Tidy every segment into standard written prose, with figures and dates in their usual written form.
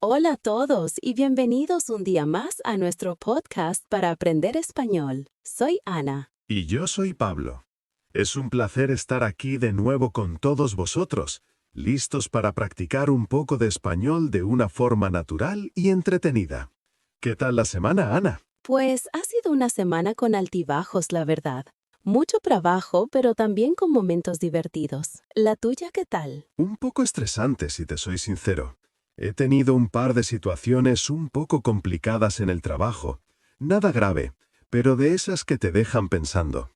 Hola a todos y bienvenidos un día más a nuestro podcast para aprender español. Soy Ana. Y yo soy Pablo. Es un placer estar aquí de nuevo con todos vosotros, listos para practicar un poco de español de una forma natural y entretenida. ¿Qué tal la semana, Ana? Pues ha sido una semana con altibajos, la verdad. Mucho trabajo, pero también con momentos divertidos. ¿La tuya qué tal? Un poco estresante, si te soy sincero. He tenido un par de situaciones un poco complicadas en el trabajo. Nada grave, pero de esas que te dejan pensando.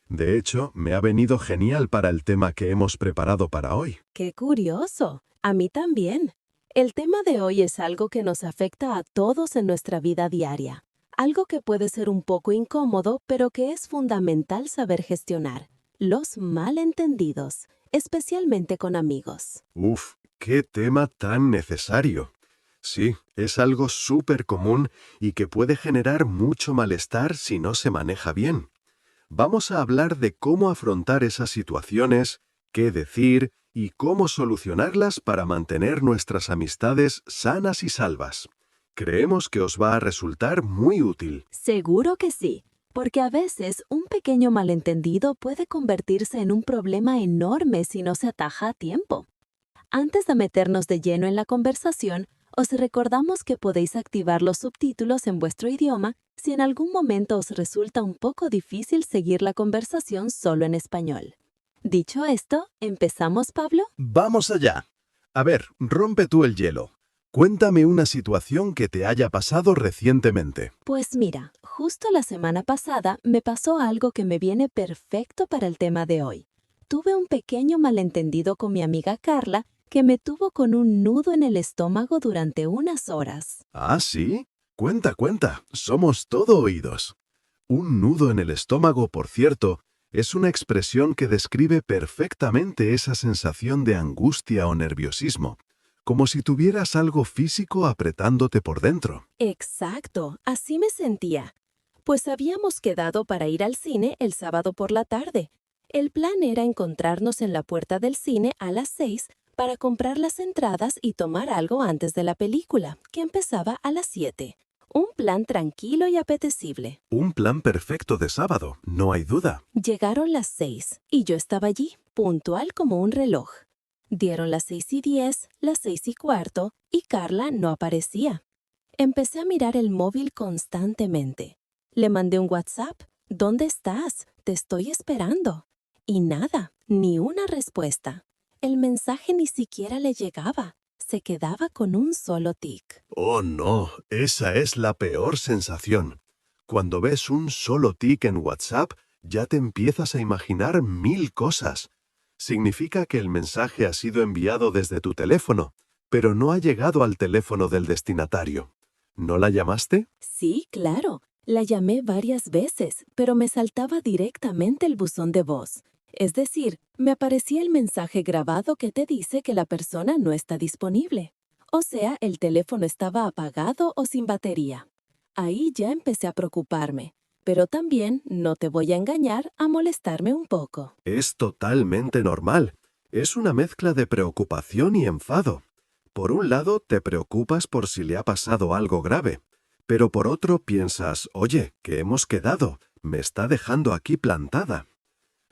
De hecho, me ha venido genial para el tema que hemos preparado para hoy. ¡Qué curioso! A mí también. El tema de hoy es algo que nos afecta a todos en nuestra vida diaria. Algo que puede ser un poco incómodo, pero que es fundamental saber gestionar. Los malentendidos, especialmente con amigos. Uf, qué tema tan necesario. Sí, es algo súper común y que puede generar mucho malestar si no se maneja bien. Vamos a hablar de cómo afrontar esas situaciones, qué decir y cómo solucionarlas para mantener nuestras amistades sanas y salvas. Creemos que os va a resultar muy útil. Seguro que sí, porque a veces un pequeño malentendido puede convertirse en un problema enorme si no se ataja a tiempo. Antes de meternos de lleno en la conversación, os recordamos que podéis activar los subtítulos en vuestro idioma si en algún momento os resulta un poco difícil seguir la conversación solo en español. Dicho esto, ¿empezamos, Pablo? Vamos allá. A ver, rompe tú el hielo. Cuéntame una situación que te haya pasado recientemente. Pues mira, justo la semana pasada me pasó algo que me viene perfecto para el tema de hoy. Tuve un pequeño malentendido con mi amiga Carla que me tuvo con un nudo en el estómago durante unas horas. ¿Ah, sí? Cuenta, cuenta. Somos todo oídos. Un nudo en el estómago, por cierto, es una expresión que describe perfectamente esa sensación de angustia o nerviosismo, como si tuvieras algo físico apretándote por dentro. Exacto, así me sentía. Pues habíamos quedado para ir al cine el sábado por la tarde. El plan era encontrarnos en la puerta del cine a las 6 para comprar las entradas y tomar algo antes de la película, que empezaba a las 7. Un plan tranquilo y apetecible. Un plan perfecto de sábado, no hay duda. Llegaron las 6 y yo estaba allí, puntual como un reloj. Dieron las 6:10, las 6:15 y Carla no aparecía. Empecé a mirar el móvil constantemente. Le mandé un WhatsApp. ¿Dónde estás? Te estoy esperando. Y nada, ni una respuesta. El mensaje ni siquiera le llegaba. Se quedaba con un solo tic. Oh, no, esa es la peor sensación. Cuando ves un solo tic en WhatsApp, ya te empiezas a imaginar 1000 cosas. Significa que el mensaje ha sido enviado desde tu teléfono, pero no ha llegado al teléfono del destinatario. ¿No la llamaste? Sí, claro. La llamé varias veces, pero me saltaba directamente el buzón de voz. Es decir, me aparecía el mensaje grabado que te dice que la persona no está disponible. O sea, el teléfono estaba apagado o sin batería. Ahí ya empecé a preocuparme, pero también, no te voy a engañar, a molestarme un poco. Es totalmente normal. Es una mezcla de preocupación y enfado. Por un lado, te preocupas por si le ha pasado algo grave, pero por otro piensas, oye, que hemos quedado, me está dejando aquí plantada.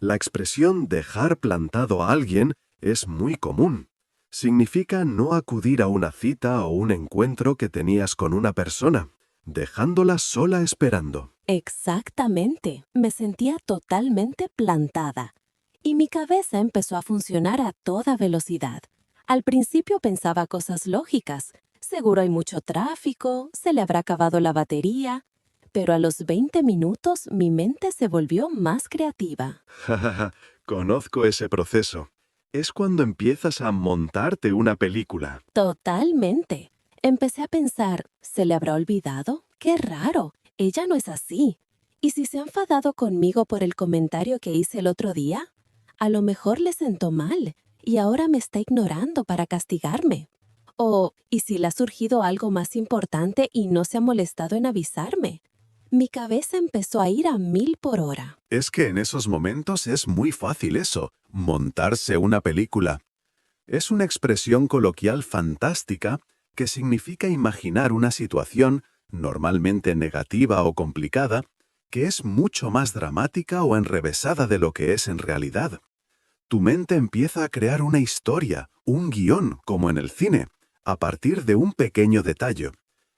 La expresión dejar plantado a alguien es muy común. Significa no acudir a una cita o un encuentro que tenías con una persona, dejándola sola esperando. Exactamente, me sentía totalmente plantada. Y mi cabeza empezó a funcionar a toda velocidad. Al principio pensaba cosas lógicas. Seguro hay mucho tráfico, se le habrá acabado la batería. Pero a los 20 minutos mi mente se volvió más creativa. Jajaja, conozco ese proceso. Es cuando empiezas a montarte una película. Totalmente. Empecé a pensar, ¿se le habrá olvidado? ¡Qué raro! Ella no es así. ¿Y si se ha enfadado conmigo por el comentario que hice el otro día? A lo mejor le sentó mal y ahora me está ignorando para castigarme. O, ¿y si le ha surgido algo más importante y no se ha molestado en avisarme? Mi cabeza empezó a ir a 1000 por hora. Es que en esos momentos es muy fácil eso, montarse una película. Es una expresión coloquial fantástica que significa imaginar una situación, normalmente negativa o complicada, que es mucho más dramática o enrevesada de lo que es en realidad. Tu mente empieza a crear una historia, un guión, como en el cine, a partir de un pequeño detalle.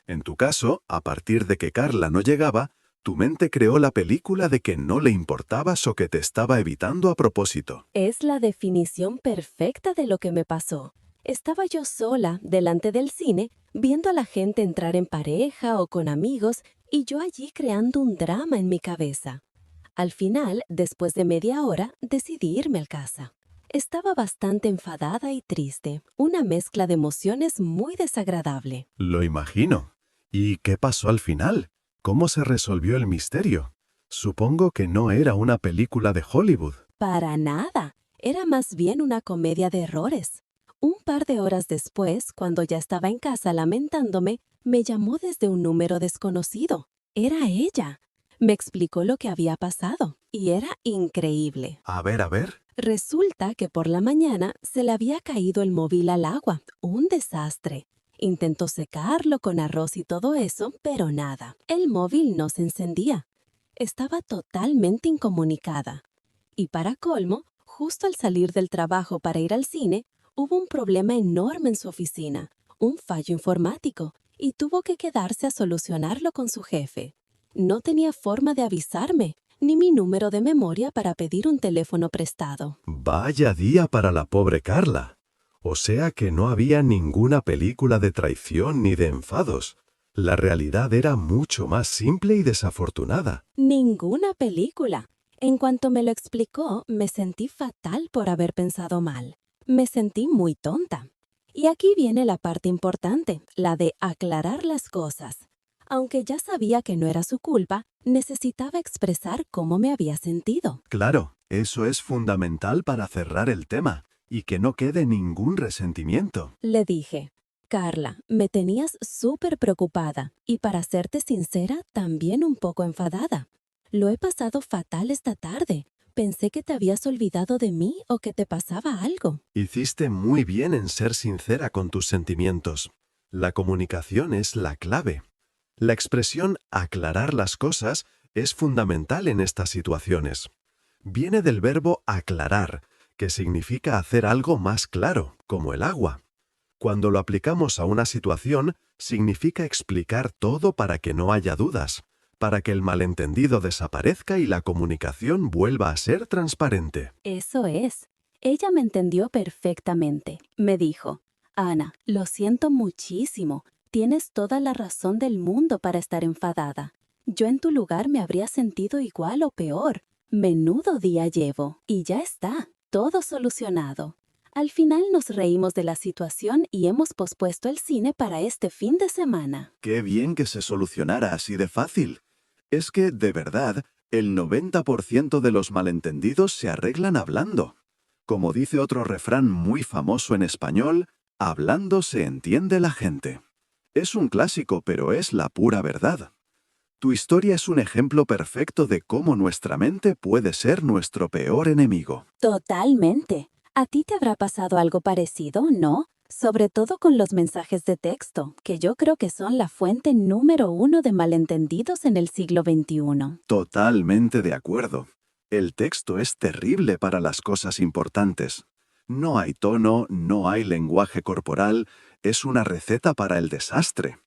En tu caso, a partir de que Carla no llegaba, tu mente creó la película de que no le importabas o que te estaba evitando a propósito. Es la definición perfecta de lo que me pasó. Estaba yo sola, delante del cine, viendo a la gente entrar en pareja o con amigos, y yo allí creando un drama en mi cabeza. Al final, después de media hora, decidí irme a casa. Estaba bastante enfadada y triste, una mezcla de emociones muy desagradable. Lo imagino. ¿Y qué pasó al final? ¿Cómo se resolvió el misterio? Supongo que no era una película de Hollywood. Para nada, era más bien una comedia de errores. Un par de horas después, cuando ya estaba en casa lamentándome, me llamó desde un número desconocido. Era ella. Me explicó lo que había pasado, y era increíble. A ver. Resulta que por la mañana se le había caído el móvil al agua, un desastre. Intentó secarlo con arroz y todo eso, pero nada. El móvil no se encendía. Estaba totalmente incomunicada. Y para colmo, justo al salir del trabajo para ir al cine, hubo un problema enorme en su oficina, un fallo informático, y tuvo que quedarse a solucionarlo con su jefe. No tenía forma de avisarme, ni mi número de memoria para pedir un teléfono prestado. Vaya día para la pobre Carla. O sea que no había ninguna película de traición ni de enfados. La realidad era mucho más simple y desafortunada. Ninguna película. En cuanto me lo explicó, me sentí fatal por haber pensado mal. Me sentí muy tonta. Y aquí viene la parte importante, la de aclarar las cosas. Aunque ya sabía que no era su culpa, necesitaba expresar cómo me había sentido. Claro, eso es fundamental para cerrar el tema y que no quede ningún resentimiento. Le dije, Carla, me tenías súper preocupada y para serte sincera, también un poco enfadada. Lo he pasado fatal esta tarde. Pensé que te habías olvidado de mí o que te pasaba algo. Hiciste muy bien en ser sincera con tus sentimientos. La comunicación es la clave. La expresión aclarar las cosas es fundamental en estas situaciones. Viene del verbo aclarar, que significa hacer algo más claro, como el agua. Cuando lo aplicamos a una situación, significa explicar todo para que no haya dudas, para que el malentendido desaparezca y la comunicación vuelva a ser transparente. Eso es. Ella me entendió perfectamente. Me dijo, Ana, lo siento muchísimo. Tienes toda la razón del mundo para estar enfadada. Yo en tu lugar me habría sentido igual o peor. Menudo día llevo. Y ya está, todo solucionado. Al final nos reímos de la situación y hemos pospuesto el cine para este fin de semana. Qué bien que se solucionara así de fácil. Es que, de verdad, el 90% de los malentendidos se arreglan hablando. Como dice otro refrán muy famoso en español, hablando se entiende la gente. Es un clásico, pero es la pura verdad. Tu historia es un ejemplo perfecto de cómo nuestra mente puede ser nuestro peor enemigo. Totalmente. ¿A ti te habrá pasado algo parecido, no? Sobre todo con los mensajes de texto, que yo creo que son la fuente número 1 de malentendidos en el siglo XXI. Totalmente de acuerdo. El texto es terrible para las cosas importantes. No hay tono, no hay lenguaje corporal, es una receta para el desastre.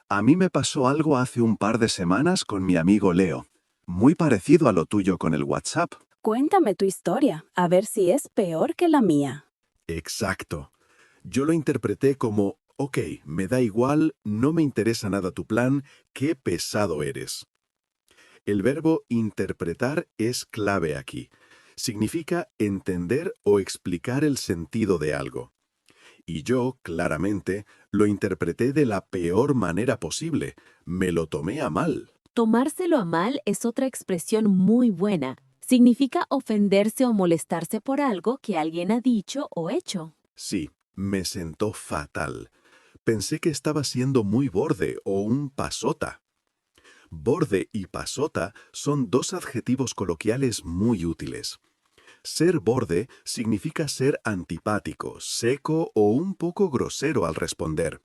A mí me pasó algo hace un par de semanas con mi amigo Leo, muy parecido a lo tuyo con el WhatsApp. Cuéntame tu historia, a ver si es peor que la mía. Exacto. Yo lo interpreté como, ok, me da igual, no me interesa nada tu plan, qué pesado eres. El verbo interpretar es clave aquí. Significa entender o explicar el sentido de algo. Y yo, claramente, lo interpreté de la peor manera posible. Me lo tomé a mal. Tomárselo a mal es otra expresión muy buena. Significa ofenderse o molestarse por algo que alguien ha dicho o hecho. Sí, me sentó fatal. Pensé que estaba siendo muy borde o un pasota. Borde y pasota son dos adjetivos coloquiales muy útiles. Ser borde significa ser antipático, seco o un poco grosero al responder.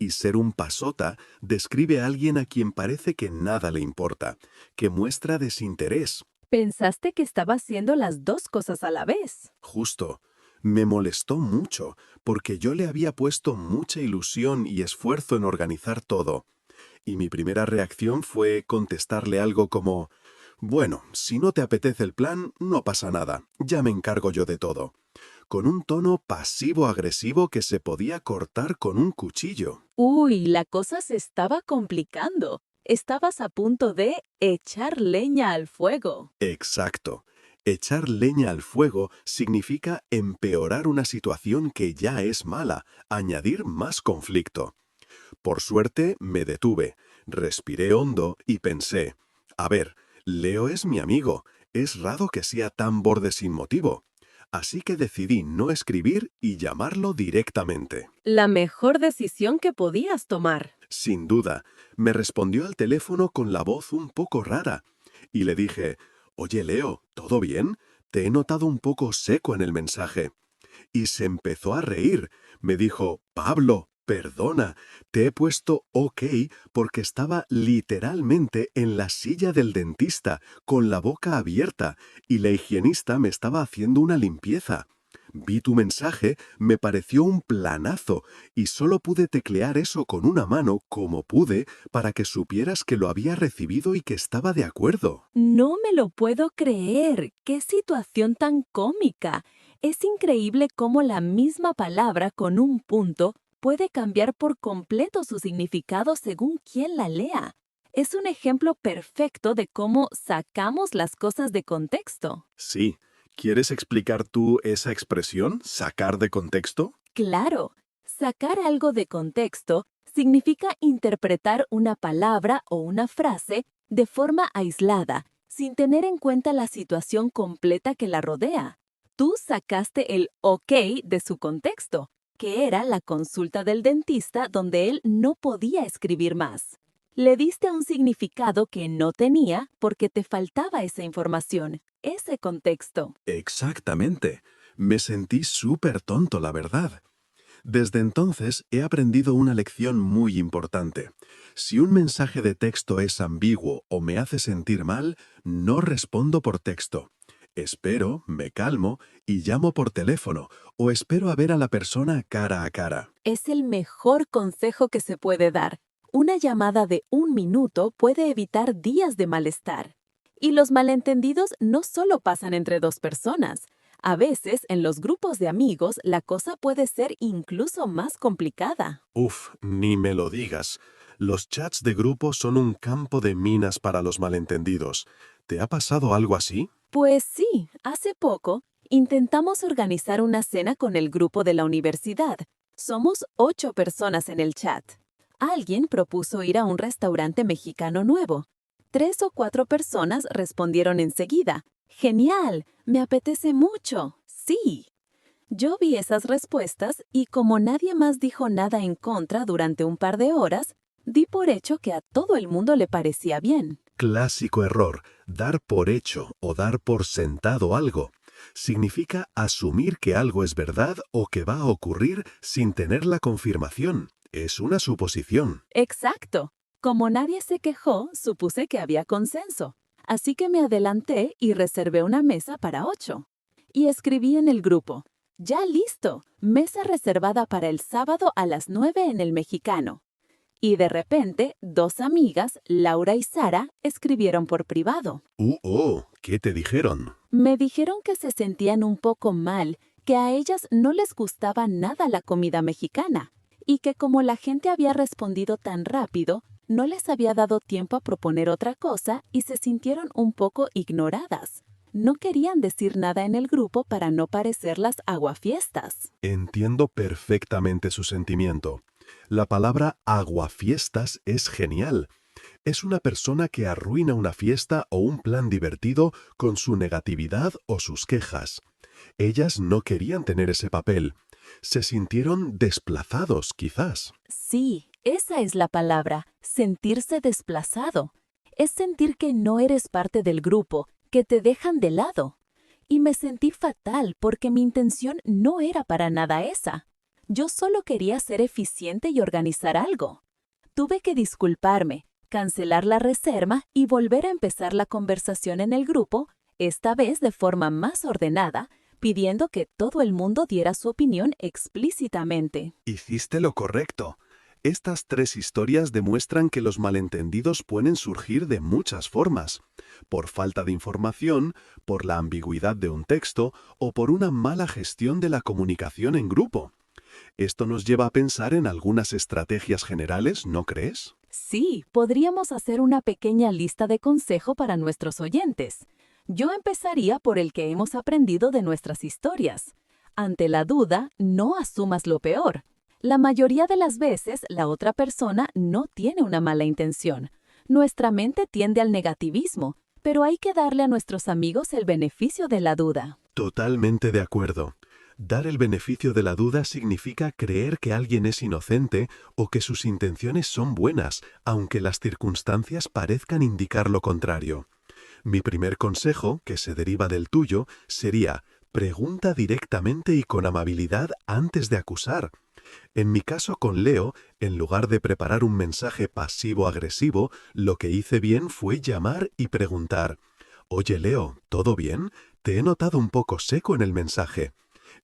Y ser un pasota describe a alguien a quien parece que nada le importa, que muestra desinterés. Pensaste que estaba haciendo las dos cosas a la vez. Justo. Me molestó mucho, porque yo le había puesto mucha ilusión y esfuerzo en organizar todo. Y mi primera reacción fue contestarle algo como: «Bueno, si no te apetece el plan, no pasa nada, ya me encargo yo de todo», con un tono pasivo-agresivo que se podía cortar con un cuchillo. Uy, la cosa se estaba complicando. Estabas a punto de echar leña al fuego. Exacto. Echar leña al fuego significa empeorar una situación que ya es mala, añadir más conflicto. Por suerte, me detuve, respiré hondo y pensé: a ver, Leo es mi amigo, es raro que sea tan borde sin motivo. Así que decidí no escribir y llamarlo directamente. La mejor decisión que podías tomar. Sin duda, me respondió al teléfono con la voz un poco rara, y le dije: «Oye, Leo, ¿todo bien? Te he notado un poco seco en el mensaje». Y se empezó a reír. Me dijo: «Pablo, perdona, te he puesto OK porque estaba literalmente en la silla del dentista, con la boca abierta, y la higienista me estaba haciendo una limpieza. Vi tu mensaje, me pareció un planazo, y solo pude teclear eso con una mano como pude para que supieras que lo había recibido y que estaba de acuerdo». No me lo puedo creer. ¡Qué situación tan cómica! Es increíble cómo la misma palabra con un punto puede cambiar por completo su significado según quien la lea. Es un ejemplo perfecto de cómo sacamos las cosas de contexto. Sí. ¿Quieres explicar tú esa expresión, sacar de contexto? Claro, sacar algo de contexto significa interpretar una palabra o una frase de forma aislada, sin tener en cuenta la situación completa que la rodea. Tú sacaste el OK de su contexto, que era la consulta del dentista donde él no podía escribir más. Le diste un significado que no tenía porque te faltaba esa información, ese contexto. Exactamente. Me sentí súper tonto, la verdad. Desde entonces he aprendido una lección muy importante. Si un mensaje de texto es ambiguo o me hace sentir mal, no respondo por texto. Espero, me calmo y llamo por teléfono, o espero a ver a la persona cara a cara. Es el mejor consejo que se puede dar. Una llamada de 1 minuto puede evitar días de malestar. Y los malentendidos no solo pasan entre dos personas. A veces, en los grupos de amigos, la cosa puede ser incluso más complicada. Uf, ni me lo digas. Los chats de grupo son un campo de minas para los malentendidos. ¿Te ha pasado algo así? Pues sí, hace poco intentamos organizar una cena con el grupo de la universidad. Somos 8 personas en el chat. Alguien propuso ir a un restaurante mexicano nuevo. 3 o 4 personas respondieron enseguida: «Genial, me apetece mucho, sí». Yo vi esas respuestas y como nadie más dijo nada en contra durante un par de horas, di por hecho que a todo el mundo le parecía bien. Clásico error, dar por hecho o dar por sentado algo. Significa asumir que algo es verdad o que va a ocurrir sin tener la confirmación. Es una suposición. Exacto. Como nadie se quejó, supuse que había consenso. Así que me adelanté y reservé una mesa para 8. Y escribí en el grupo: «Ya listo, mesa reservada para el sábado a las 9 en el Mexicano». Y de repente, 2 amigas, Laura y Sara, escribieron por privado. ¿Qué te dijeron? Me dijeron que se sentían un poco mal, que a ellas no les gustaba nada la comida mexicana, y que como la gente había respondido tan rápido, no les había dado tiempo a proponer otra cosa y se sintieron un poco ignoradas. No querían decir nada en el grupo para no parecer las aguafiestas. Entiendo perfectamente su sentimiento. La palabra aguafiestas es genial. Es una persona que arruina una fiesta o un plan divertido con su negatividad o sus quejas. Ellas no querían tener ese papel. Se sintieron desplazados, quizás. Sí, esa es la palabra, sentirse desplazado. Es sentir que no eres parte del grupo, que te dejan de lado. Y me sentí fatal porque mi intención no era para nada esa. Yo solo quería ser eficiente y organizar algo. Tuve que disculparme, cancelar la reserva y volver a empezar la conversación en el grupo, esta vez de forma más ordenada, pidiendo que todo el mundo diera su opinión explícitamente. Hiciste lo correcto. Estas 3 historias demuestran que los malentendidos pueden surgir de muchas formas: por falta de información, por la ambigüedad de un texto o por una mala gestión de la comunicación en grupo. Esto nos lleva a pensar en algunas estrategias generales, ¿no crees? Sí, podríamos hacer una pequeña lista de consejo para nuestros oyentes. Yo empezaría por el que hemos aprendido de nuestras historias. Ante la duda, no asumas lo peor. La mayoría de las veces, la otra persona no tiene una mala intención. Nuestra mente tiende al negativismo, pero hay que darle a nuestros amigos el beneficio de la duda. Totalmente de acuerdo. Dar el beneficio de la duda significa creer que alguien es inocente o que sus intenciones son buenas, aunque las circunstancias parezcan indicar lo contrario. Mi primer consejo, que se deriva del tuyo, sería: pregunta directamente y con amabilidad antes de acusar. En mi caso con Leo, en lugar de preparar un mensaje pasivo-agresivo, lo que hice bien fue llamar y preguntar: «Oye Leo, ¿todo bien? Te he notado un poco seco en el mensaje».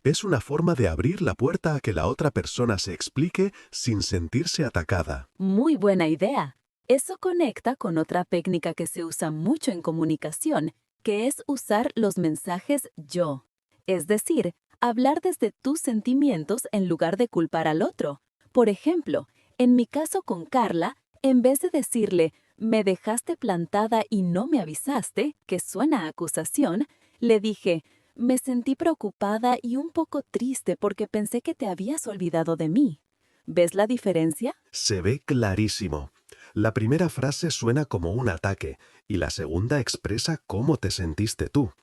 Es una forma de abrir la puerta a que la otra persona se explique sin sentirse atacada. Muy buena idea. Eso conecta con otra técnica que se usa mucho en comunicación, que es usar los mensajes yo. Es decir, hablar desde tus sentimientos en lugar de culpar al otro. Por ejemplo, en mi caso con Carla, en vez de decirle, me dejaste plantada y no me avisaste, que suena a acusación, le dije, me sentí preocupada y un poco triste porque pensé que te habías olvidado de mí. ¿Ves la diferencia? Se ve clarísimo. La primera frase suena como un ataque y la segunda expresa cómo te sentiste tú.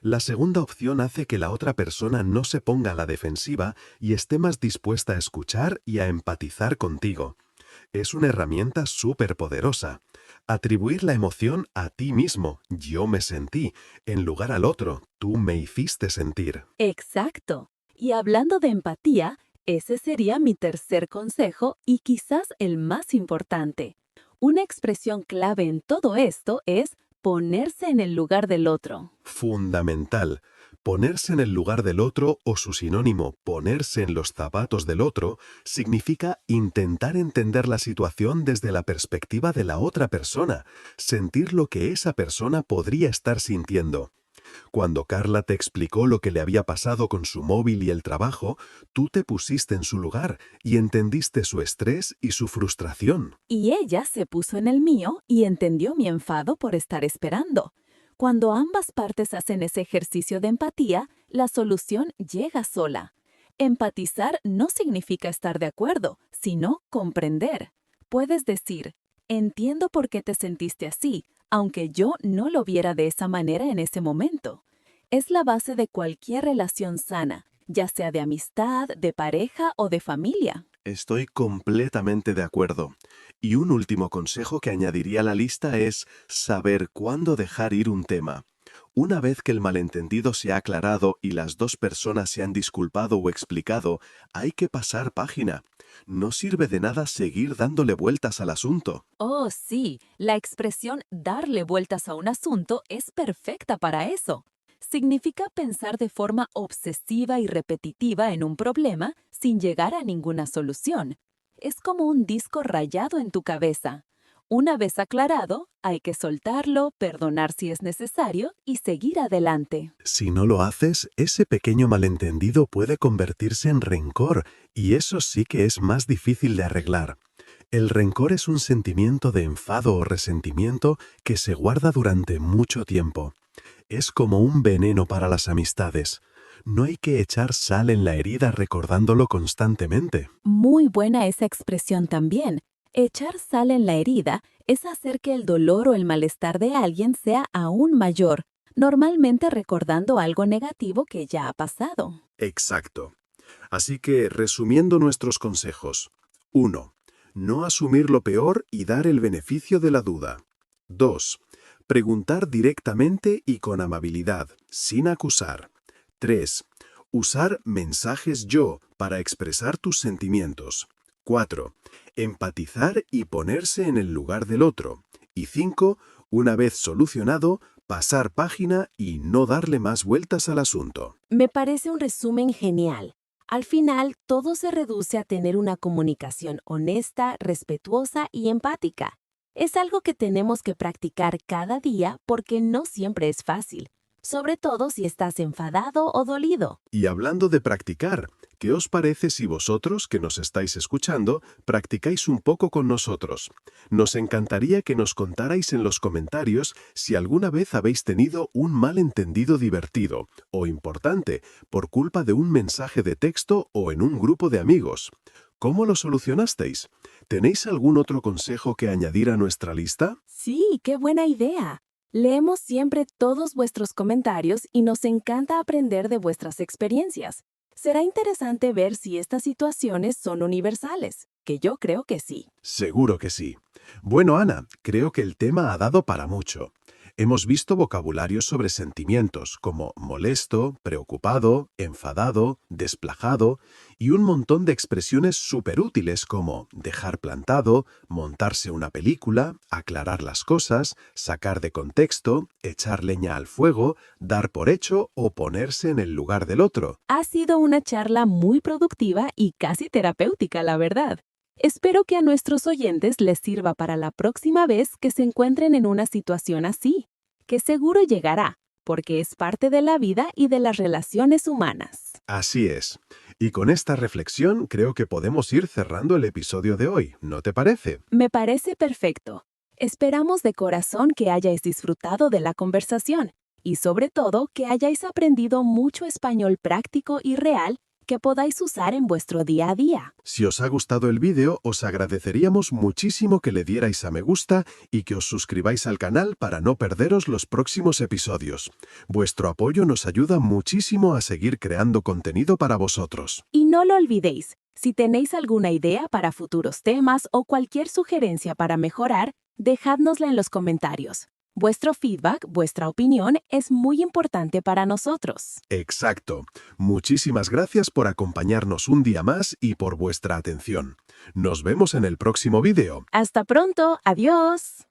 La segunda opción hace que la otra persona no se ponga a la defensiva y esté más dispuesta a escuchar y a empatizar contigo. Es una herramienta súper poderosa. Atribuir la emoción a ti mismo, yo me sentí, en lugar al otro, tú me hiciste sentir. Exacto. Y hablando de empatía, ese sería mi tercer consejo y quizás el más importante. Una expresión clave en todo esto es ponerse en el lugar del otro. Fundamental. Ponerse en el lugar del otro, o su sinónimo, ponerse en los zapatos del otro, significa intentar entender la situación desde la perspectiva de la otra persona, sentir lo que esa persona podría estar sintiendo. Cuando Carla te explicó lo que le había pasado con su móvil y el trabajo, tú te pusiste en su lugar y entendiste su estrés y su frustración. Y ella se puso en el mío y entendió mi enfado por estar esperando. Cuando ambas partes hacen ese ejercicio de empatía, la solución llega sola. Empatizar no significa estar de acuerdo, sino comprender. Puedes decir, entiendo por qué te sentiste así, aunque yo no lo viera de esa manera en ese momento. Es la base de cualquier relación sana, ya sea de amistad, de pareja o de familia. Estoy completamente de acuerdo. Y un último consejo que añadiría a la lista es saber cuándo dejar ir un tema. Una vez que el malentendido se ha aclarado y las dos personas se han disculpado o explicado, hay que pasar página. No sirve de nada seguir dándole vueltas al asunto. Oh, sí, la expresión darle vueltas a un asunto es perfecta para eso. Significa pensar de forma obsesiva y repetitiva en un problema sin llegar a ninguna solución. Es como un disco rayado en tu cabeza. Una vez aclarado, hay que soltarlo, perdonar si es necesario y seguir adelante. Si no lo haces, ese pequeño malentendido puede convertirse en rencor, y eso sí que es más difícil de arreglar. El rencor es un sentimiento de enfado o resentimiento que se guarda durante mucho tiempo. Es como un veneno para las amistades. No hay que echar sal en la herida recordándolo constantemente. Muy buena esa expresión también. Echar sal en la herida es hacer que el dolor o el malestar de alguien sea aún mayor, normalmente recordando algo negativo que ya ha pasado. Exacto. Así que, resumiendo nuestros consejos. 1. No asumir lo peor y dar el beneficio de la duda. 2. Preguntar directamente y con amabilidad, sin acusar. 3. Usar mensajes yo para expresar tus sentimientos. 4. Empatizar y ponerse en el lugar del otro. Y 5. Una vez solucionado, pasar página y no darle más vueltas al asunto. Me parece un resumen genial. Al final, todo se reduce a tener una comunicación honesta, respetuosa y empática. Es algo que tenemos que practicar cada día porque no siempre es fácil, sobre todo si estás enfadado o dolido. Y hablando de practicar, ¿qué os parece si vosotros, que nos estáis escuchando, practicáis un poco con nosotros? Nos encantaría que nos contarais en los comentarios si alguna vez habéis tenido un malentendido divertido o importante por culpa de un mensaje de texto o en un grupo de amigos. ¿Cómo lo solucionasteis? ¿Tenéis algún otro consejo que añadir a nuestra lista? Sí, qué buena idea. Leemos siempre todos vuestros comentarios y nos encanta aprender de vuestras experiencias. Será interesante ver si estas situaciones son universales, que yo creo que sí. Seguro que sí. Bueno, Ana, creo que el tema ha dado para mucho. Hemos visto vocabularios sobre sentimientos como molesto, preocupado, enfadado, desplajado y un montón de expresiones superútiles como dejar plantado, montarse una película, aclarar las cosas, sacar de contexto, echar leña al fuego, dar por hecho o ponerse en el lugar del otro. Ha sido una charla muy productiva y casi terapéutica, la verdad. Espero que a nuestros oyentes les sirva para la próxima vez que se encuentren en una situación así, que seguro llegará, porque es parte de la vida y de las relaciones humanas. Así es. Y con esta reflexión creo que podemos ir cerrando el episodio de hoy, ¿no te parece? Me parece perfecto. Esperamos de corazón que hayáis disfrutado de la conversación y sobre todo que hayáis aprendido mucho español práctico y real que podáis usar en vuestro día a día. Si os ha gustado el vídeo, os agradeceríamos muchísimo que le dierais a me gusta y que os suscribáis al canal para no perderos los próximos episodios. Vuestro apoyo nos ayuda muchísimo a seguir creando contenido para vosotros. Y no lo olvidéis, si tenéis alguna idea para futuros temas o cualquier sugerencia para mejorar, dejádnosla en los comentarios. Vuestro feedback, vuestra opinión es muy importante para nosotros. Exacto. Muchísimas gracias por acompañarnos un día más y por vuestra atención. Nos vemos en el próximo vídeo. Hasta pronto, adiós.